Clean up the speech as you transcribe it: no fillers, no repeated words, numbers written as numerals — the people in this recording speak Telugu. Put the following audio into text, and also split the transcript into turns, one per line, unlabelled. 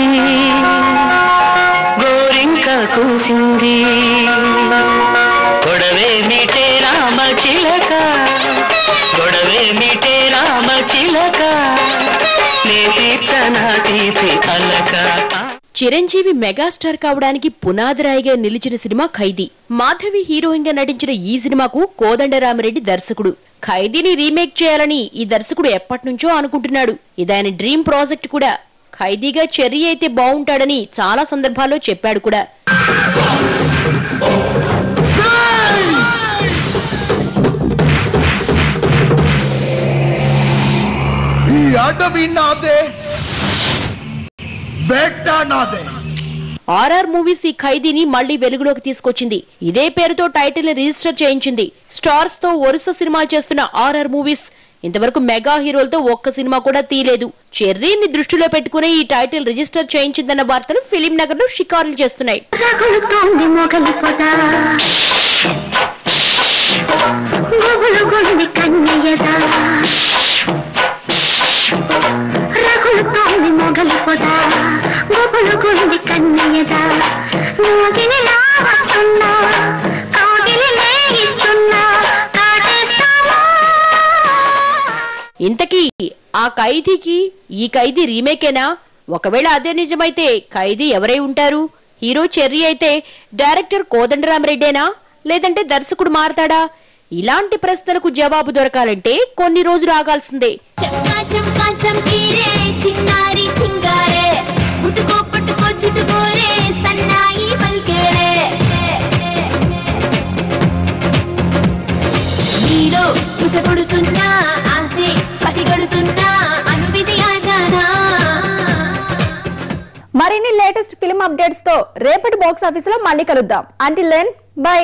పూసింది గోరింక కూసింది గొడవే మీటే రామ చిలక గొడవే మీటే రామ చిలక నే తీర్చనా తీసి అలక.
చిరంజీవి మెగాస్టార్ కావడానికి పునాదిరాయిగా నిలిచిన సినిమా ఖైదీ. మాధవి హీరోయిన్ గా నటించిన ఈ సినిమాకు కోదండరామిరెడ్డి దర్శకుడు. ఖైదీని రీమేక్ చేయాలని ఈ దర్శకుడు ఎప్పటినుంచో అనుకుంటున్నాడు. ఇదాయన డ్రీమ్ ప్రాజెక్ట్ కూడా. ఖైదీగా చెర్రీ అయితే బాగుంటాడని చాలా సందర్భాల్లో చెప్పాడు కూడా. ఆర్ఆర్ మూవీస్ ఈ ఖైదీని మళ్లీ వెలుగులోకి తీసుకొచ్చింది. ఇదే పేరుతో టైటిల్ ని రిజిస్టర్ చేయించింది. స్టార్స్ తో వరుస సినిమాలు చేస్తున్న ఆర్ఆర్ మూవీస్ ఇంతవరకు మెగా హీరోలతో ఒక్క సినిమా కూడా తీయలేదు. చెర్రీని దృష్టిలో పెట్టుకుని ఈ టైటిల్ రిజిస్టర్ చేయించిందన్న వార్తలు ఫిలిం నగర్ లో షికారులు చేస్తున్నాయి. ఇంతకీ ఆ ఖైదీకి ఈ ఖైదీ రీమేకేనా? ఒకవేళ అదే నిజమైతే ఖైదీ ఎవరై ఉంటారు? హీరో చెర్రీ అయితే డైరెక్టర్ కోదండరామిరెడ్డేనా, లేదంటే దర్శకుడు మారతాడా? ఇలాంటి ప్రశ్నలకు జవాబు దొరకాలంటే కొన్ని రోజులు ఆగాల్సిందే.
మరిన్ని లేటెస్ట్ ఫిల్మ్ అప్డేట్స్ తో రేపటి బాక్స్ ఆఫీస్ లో మళ్ళీ కలుద్దాం. Until then by.